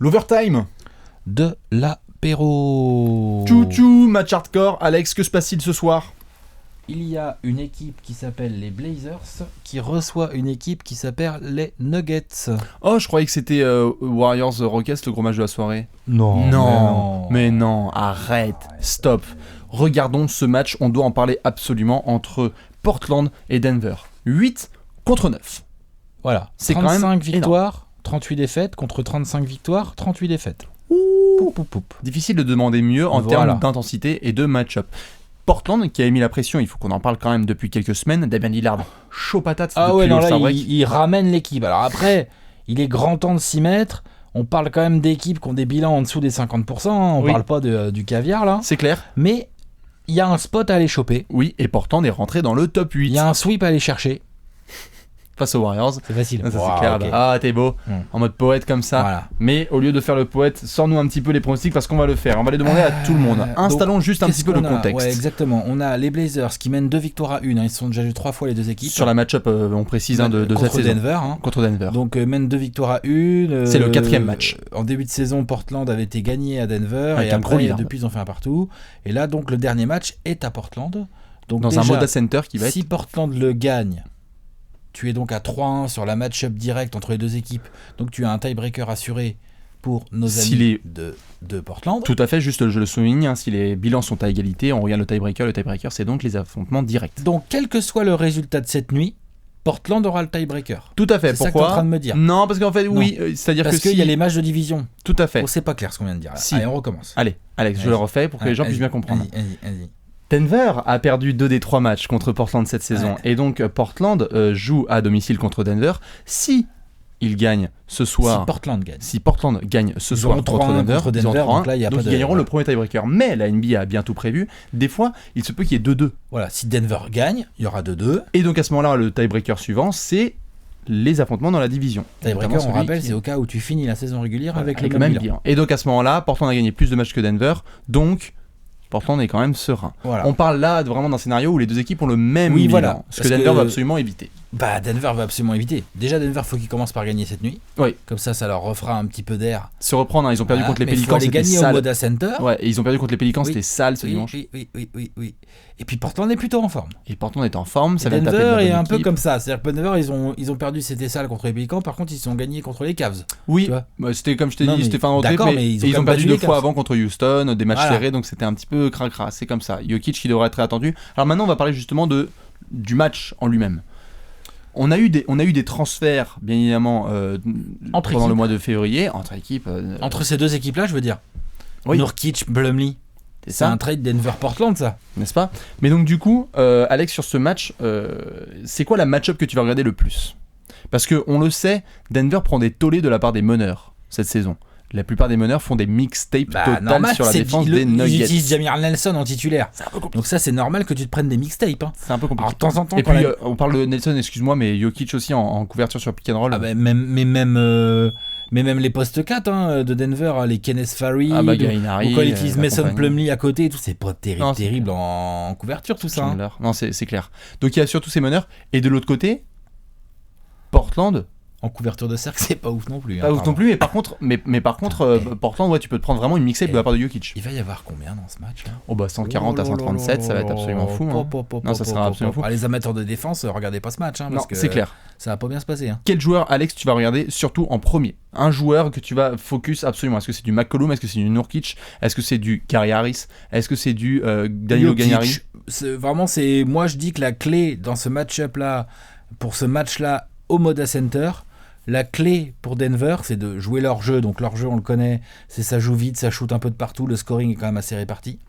L'overtime. De l'apéro. Tchou-tchou, match hardcore. Alex, que se passe-t-il ce soir? Il y a une équipe qui s'appelle les Blazers qui reçoit une équipe qui s'appelle les Nuggets. Oh, je croyais que c'était Warriors Rockets, le gros match de la soirée. Non. Mais non, arrête, stop. Regardons ce match, on doit en parler absolument, entre Portland et Denver. 8 contre 9. Voilà, C'est 35 quand même victoires, 38 défaites contre 35 victoires, 38 défaites. Ouh. Poup, poup. Difficile de demander mieux en Voilà. termes d'intensité et de match-up. Portland qui a émis la pression, il faut qu'on en parle quand même depuis quelques semaines. Damien Lillard, chaud patate Ah depuis ouais, non, là, l'All-Star break. il ramène l'équipe. Alors après, il est grand temps de s'y mettre. On parle quand même d'équipes qui ont des bilans en dessous des 50%. On Oui. parle pas du caviar, là. C'est clair. Mais il y a un spot à aller choper. Oui, et Portland est rentré dans le top 8 Il y a un sweep à aller chercher. face aux Warriors. C'est facile. Ça, c'est clair. ok. Ah, t'es beau. En mode poète comme ça. Voilà. Mais au lieu de faire le poète, sors-nous un petit peu les pronostics parce qu'on va le faire. On va les demander à tout le monde. Installons Donc, juste un petit peu le qu'est-ce qu'on a contexte. Ouais, exactement. On a les Blazers qui mènent 2 victoires à 1. Ils se sont déjà joués 3 fois les deux équipes. Sur la match-up, on précise, de cette contre saison. Denver. Hein. Contre Denver. Donc mènent 2 victoires à 1. C'est le 4e match. En début de saison, Portland avait été gagné à Denver. Avec et un gros après, Lillard. depuis, ils ont fait un partout. Et là, donc, le dernier match est à Portland. Donc, Dans déjà, un Moda Center qui va être... si Portland le gagne, tu es donc à 3-1 sur la match-up directe entre les deux équipes. Donc tu as un tie-breaker assuré pour nos Si amis les- de Portland. Tout à fait, juste je le souligne, hein, si les bilans sont à égalité, on regarde le tiebreaker c'est donc les affrontements directs. Donc quel que soit le résultat de cette nuit, Portland aura le tie-breaker. Tout à fait, C'est ça que pourquoi t'es en train de me dire. Non, parce qu'en fait, oui, c'est-à-dire Parce que qu'il si... y a les matchs de division. Tout à fait. Oh, c'est pas clair ce qu'on vient de dire là. Si. Allez, on recommence. Allez, Alex, je Vas-y. le refais pour que les gens puissent bien comprendre. Vas-y. Denver a perdu 2 des 3 matchs contre Portland cette saison. Ouais. Et donc Portland joue à domicile contre Denver. Si il gagne ce soir... Si Portland gagne. Si Portland gagne ce Ils soir auront contre 3-1 Denver, contre ils ont Denver, 3-1, donc là, il y a donc pas ils de- gagneront le premier tiebreaker. Mais la NBA a bien tout prévu. Des fois, il se peut qu'il y ait 2-2. Voilà, si Denver gagne, il y aura 2-2. Et donc à ce moment-là, le tiebreaker suivant, c'est les affrontements dans la division. Tie-breaker, Notamment on celui rappelle, qui- c'est au cas où tu finis la saison régulière avec avec le même bilan. Et donc à ce moment-là, Portland a gagné plus de matchs que Denver. Donc Portland est quand même serein. Voilà. On parle là vraiment d'un scénario où les deux équipes ont le même Oui, bilan. voilà. Ce que Parce Denver que- va absolument éviter. Bah, Denver va absolument éviter. Déjà, Denver, faut qu'ils commencent par gagner cette nuit. Oui. Comme ça leur refera un petit peu d'air. Se reprendre, hein, ils ont perdu Voilà. contre les Mais Pélicans, faut aller c'était gagner au sale. Moda Center. Ouais, et ils ont perdu contre les Pélicans, Oui. c'était sale ce Oui, dimanche. oui. Et puis Portland est plutôt en forme. Et Portland est en forme, ça Et va taper de la Denver est bonne un peu équipe. comme ça. C'est-à-dire que Denver, ils ont perdu, c'était sale contre les Pélicans. Par contre, ils se sont gagnés contre les Cavs. Oui, Tu vois. bah, c'était comme je t'ai Non, dit, mais c'était fin de rentrée, d'accord, mais et ils ont ils quand ont même perdu battu 2 les fois Cavs. avant contre Houston, des matchs Voilà. serrés, donc c'était un petit peu cracra, c'est comme ça. Jokic qui devrait être très attendu. Alors maintenant, on va parler justement du match en lui-même. On a eu des transferts, bien évidemment, Entre pendant équipes. le mois de février, entre équipes. Entre ces deux équipes-là, je veux dire. Oui. Nurkic, Blumley. C'est C'est ça, un trade Denver-Portland, ça. n'est-ce pas? Mais donc du coup, Alex, sur ce match, c'est quoi la match-up que tu vas regarder le plus? Parce que on le sait, Denver prend des tollés de la part des meneurs cette saison. La plupart des meneurs font des mixtapes totales normal, sur la c'est défense ils des Nuggets. Ils utilisent Jamir Nelson en titulaire. C'est un peu compliqué. Donc ça, c'est normal que tu te prennes des mixtapes. Hein. C'est un peu compliqué. Alors, de temps en temps, Et quand puis, la- on parle de Nelson, excuse-moi, mais Jokic aussi en couverture sur pick and roll. Ah bah, même les postes 4 hein, de Denver, les Kenneth Farry, Ah bah, Gallinari, ou quand ils utilisent la Mason compagnie. Plumlee à côté et tout, c'est pas Non, c'est terrible en couverture tout ça. Hein. Chandler. Non, c'est clair. Donc il y a surtout ces meneurs. Et de l'autre côté, Portland, En couverture de cercle, c'est pas ouf non plus. hein, pas ouf pardon. non plus, mais par contre, Portland, ouais, tu peux te prendre vraiment une mixtape de la part de Jokic. Il va y avoir combien dans ce match là Oh bah 140 à 137, ça va être absolument fou. hein. Non, ça sera absolument fou. Ah, les amateurs de défense, regardez pas ce match. Hein, Non, parce que c'est clair. Ça va pas bien se passer. Hein. Quel joueur, Alex, tu vas regarder surtout en premier? Un joueur que tu vas focus absolument. Est-ce que c'est du McCollum? Est-ce que c'est du Nurkic? Est-ce que c'est du Gary Harris? Est-ce que c'est du Danilo Jokic, Gallinari? Moi je dis que la clé dans ce match-up là, pour ce match-là au Moda Center, la clé pour Denver, c'est de jouer leur jeu. Donc leur jeu, on le connaît, c'est ça joue vite, ça shoot un peu de partout, le scoring est quand même assez réparti.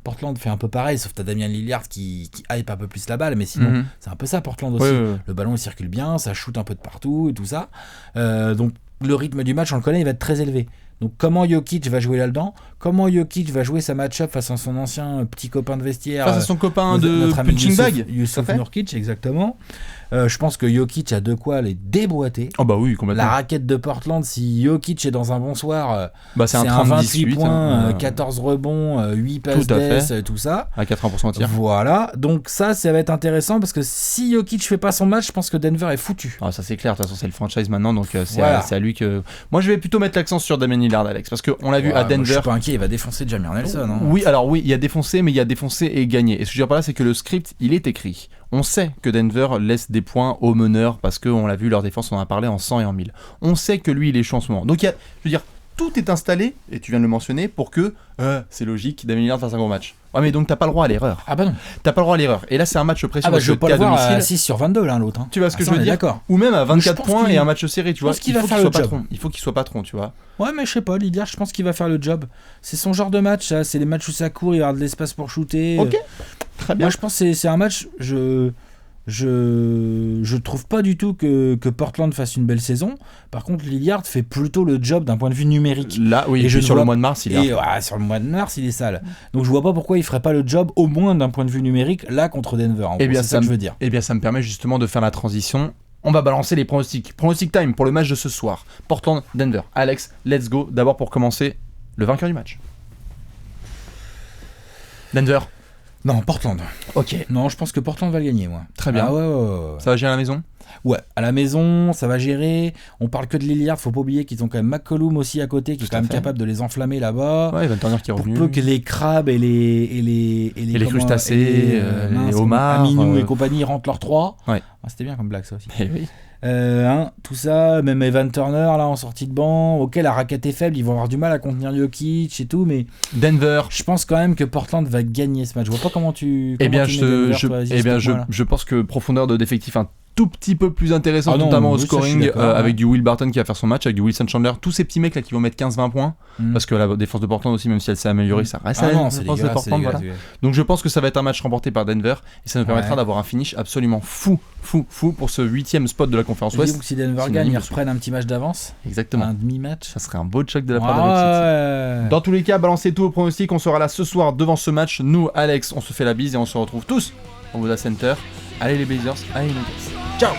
Portland fait un peu pareil, sauf que t'as Damian Lillard qui hype un peu plus la balle, mais sinon Mhm. c'est un peu ça Portland aussi. Ouais, ouais, ouais. Le ballon il circule bien, ça shoot un peu de partout et tout ça. Donc le rythme du match, on le connaît, il va être très élevé. Donc comment Jokic va jouer là-dedans? Comment Jokic va jouer sa match-up face à son ancien petit copain de vestiaire? Face à son copain de notre ami punching Youssouf- bag. Youssouf ça fait Nurkic, exactement. Je pense que Jokic a de quoi les déboîter. Oh bah oui, complètement. La raquette de Portland, si Jokic est dans un bon soir, c'est un 28 30-18, points, 14 rebonds, 8 passes d'ess, tout ça. À 80% tir. Voilà, donc ça va être intéressant parce que si Jokic fait pas son match, je pense que Denver est foutu. Ah, ça c'est clair, de toute façon c'est le franchise maintenant, donc c'est Voilà. à lui que... Moi je vais plutôt mettre l'accent sur Damian Lillard, Alex, parce qu'on l'a vu à Denver... Je suis pas inquiet, il va défoncer Jameer Nelson. Hein. Oui, alors oui, il y a défoncé, mais il y a défoncé et gagné. Et ce que je veux dire par là, c'est que le script, il est écrit. On sait que Denver laisse des points aux meneurs parce qu'on l'a vu, leur défense, on en a parlé en 100 et en 1000. On sait que lui, il est chaud en ce moment. Donc, je veux dire, tout est installé, et tu viens de le mentionner, pour que, c'est logique, Damian Lillard fasse un gros match. Ouais, mais donc t'as pas le droit à l'erreur. Ah bah non. T'as pas le droit à l'erreur. Et là, c'est un match pression. Je veux pas le voir à 6 sur 22, l'un l'autre. Hein. Tu vois ce que je veux dire? D'accord. Ou même à 24 points et un match serré, tu vois. Il faut qu'il soit patron. Il faut qu'il soit patron, tu vois. Ouais, mais je sais pas, Lillard, je pense qu'il va faire le job. C'est son genre de match, ça. C'est les matchs où ça court, il va y avoir de l'espace pour shooter. Ok, très bien. Moi, je pense que c'est un match. Je trouve pas du tout que Portland fasse une belle saison. Par contre, Lillard fait plutôt le job d'un point de vue numérique. Là, oui, et sur le mois de mars, il est. Sur le mois de mars, il est sale. Donc je vois pas pourquoi il ferait pas le job, au moins d'un point de vue numérique, là contre Denver. Eh bien, c'est ça que je veux dire. Eh bien, ça me permet justement de faire la transition. On va balancer les pronostics. Pronostic time pour le match de ce soir. Portland-Denver. Alex, let's go. D'abord pour commencer, le vainqueur du match. Denver. Non, Portland. Ok. Non, je pense que Portland va le gagner, moi. Très bien. Ah ouais. Ça va gérer à la maison? Ouais, à la maison, ça va gérer. On parle que de Lillard, faut pas oublier qu'ils ont quand même McCollum aussi à côté, qui est quand même capable de les enflammer là-bas. Ouais, Van Turner qui est revenu. Pour peu que les crabes et les crustacés, les homards, Aminou et compagnie rentrent leurs 3. Ouais. Ah, c'était bien comme blague ça aussi. Eh oui. Tout ça, même Evan Turner là en sortie de banc, ok la raquette est faible, ils vont avoir du mal à contenir Jokic et tout, mais Denver, je pense quand même que Portland va gagner ce match. Je vois pas comment tu. Je pense que profondeur d'effectif un tout petit peu plus intéressant, notamment au scoring, avec du Will Barton qui va faire son match, avec du Wilson Chandler, tous ces petits mecs là qui vont mettre 15-20 points, parce que la défense de Portland aussi, même si elle s'est améliorée, ça reste la défense de Portland. Voilà. Donc je pense que ça va être un match remporté par Denver, et ça nous permettra d'avoir un finish absolument fou pour ce 8ème spot de la conférence Ouest. Donc si Denver gagne, ils reprennent un petit match d'avance. Exactement. Un demi-match. Ça serait un beau choc de la part de City. Dans tous les cas, balancez tout au pronostic, on sera là ce soir devant ce match. Nous, Alex, on se fait la bise et on se retrouve tous au Moda Center. Allez les Blazers, allez les Nuggets. Ciao.